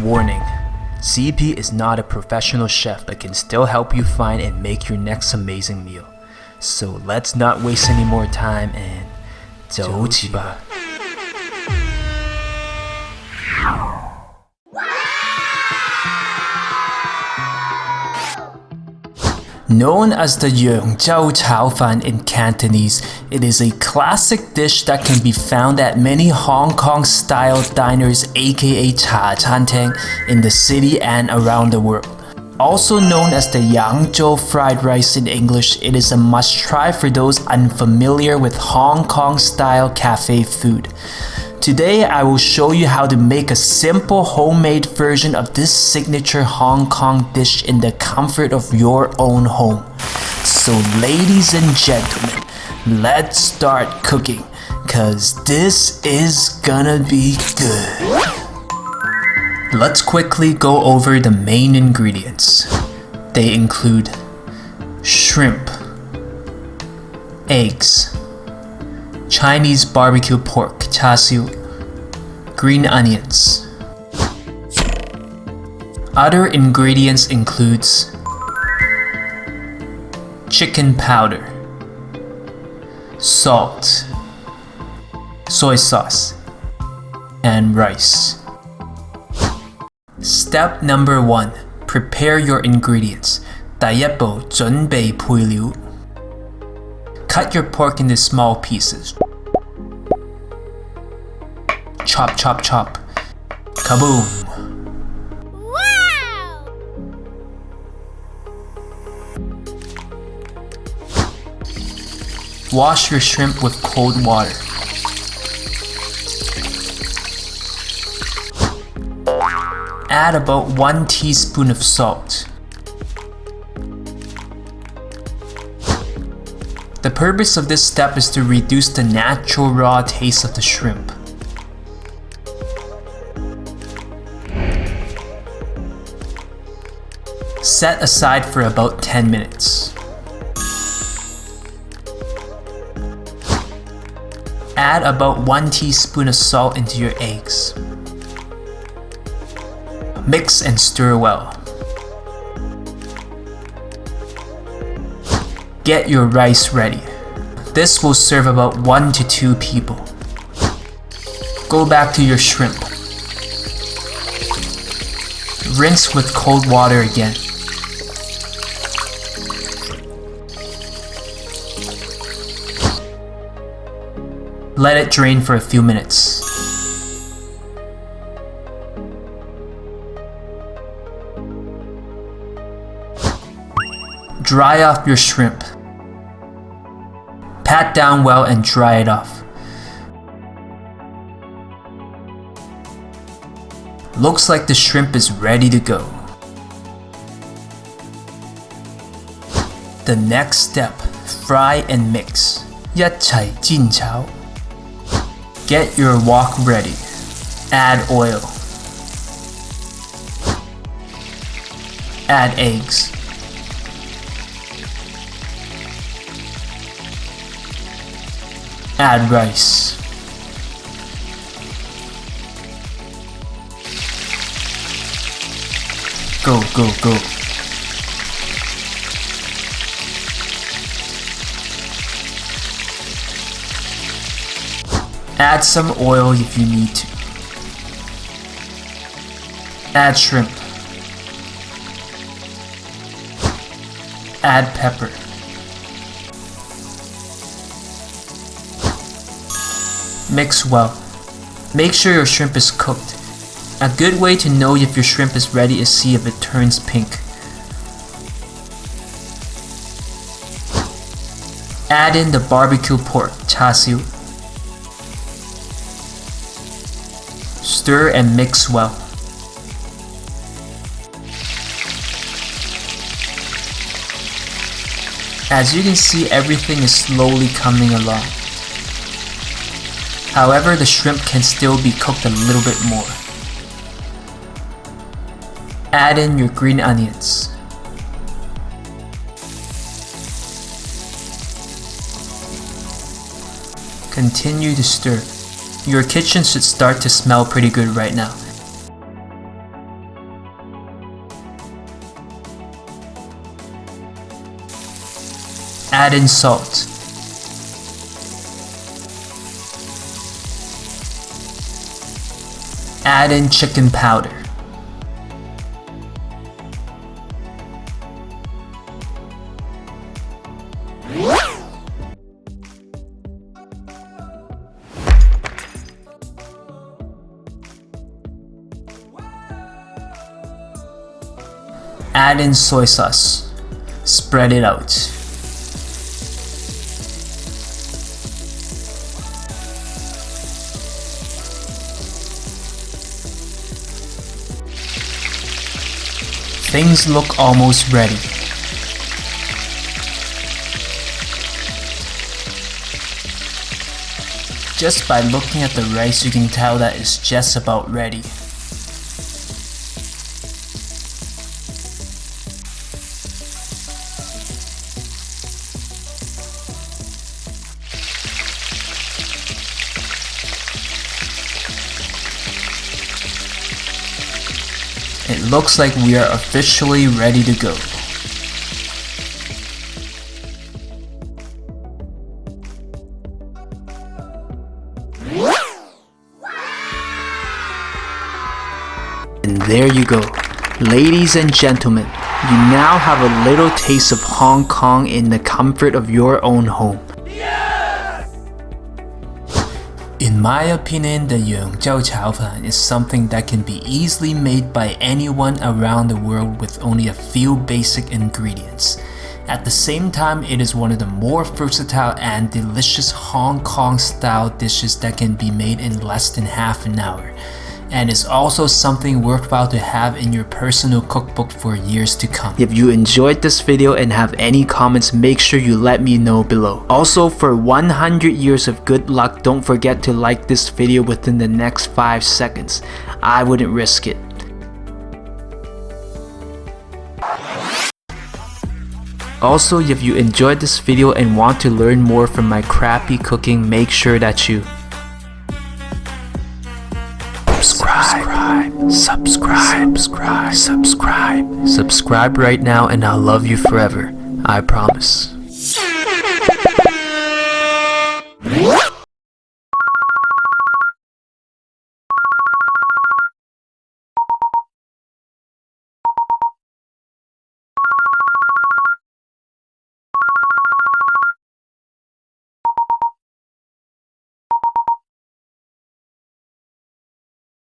Warning: CP is not a professional chef but can still help you find and make your next amazing meal. So let's not waste any more time and 走起吧. Known as the Yangzhou炒饭in Cantonese, it is a classic dish that can be found at many Hong Kong-style diners aka cha chanteng in the city and around the world. Also known as the Yangzhou Fried Rice in English, it is a must-try for those unfamiliar with Hong Kong-style cafe food. Today, I will show you how to make a simple homemade version of this signature Hong Kong dish in the comfort of your own home. So ladies and gentlemen, let's start cooking, cause this is gonna be good. Let's quickly go over the main ingredients. They include shrimp, eggs, Chinese barbecue pork, char siu, green onions. Other ingredients includes chicken powder, salt, soy sauce, and rice. Step number 1. Prepare your ingredients. 第一步，準備配料。Cut your pork into small pieces. Chop, chop, chop. Kaboom! Wow! Wash your shrimp with cold water. Add about 1 teaspoon of salt. The purpose of this step is to reduce the natural raw taste of the shrimp. Set aside for about 10 minutes. Add about 1 teaspoon of salt into your eggs. Mix and stir well. Get your rice ready. This will serve about 1 to 2 people. Go back to your shrimp. Rinse with cold water again. Let it drain for a few minutes. Dry off your shrimp. Pat down well and dry it off. Looks like the shrimp is ready to go. The next step, fry and mix. 一齊煎炒. Get your wok ready. Add oil. Add eggs. Add rice. Go, go, go. Add some oil if you need to. Add shrimp. Add pepper. Mix well. Make sure your shrimp is cooked. A good way to know if your shrimp is ready is see if it turns pink. Add in the barbecue pork, char siu. Stir and mix well. As you can see, everything is slowly coming along. However, the shrimp can still be cooked a little bit more. Add in your green onions. Continue to stir. Your kitchen should start to smell pretty good right now. Add in salt. Add in chicken powder. Add in soy sauce. Spread it out. Things look almost ready. Just by looking at the rice, you can tell that it's just about ready. It looks like we are officially ready to go. And there you go. Ladies and gentlemen, you now have a little taste of Hong Kong in the comfort of your own home. In my opinion, the Yangzhou炒饭 is something that can be easily made by anyone around the world with only a few basic ingredients. At the same time, it is one of the more versatile and delicious Hong Kong style dishes that can be made in less than half an hour. And is also something worthwhile to have in your personal cookbook for years to come. If you enjoyed this video and have any comments, make sure you let me know below. Also, for 100 years of good luck, don't forget to like this video within the next 5 seconds. I wouldn't risk it. Also, if you enjoyed this video and want to learn more from my crappy cooking, make sure that you subscribe right now, and I'll love you forever. I promise.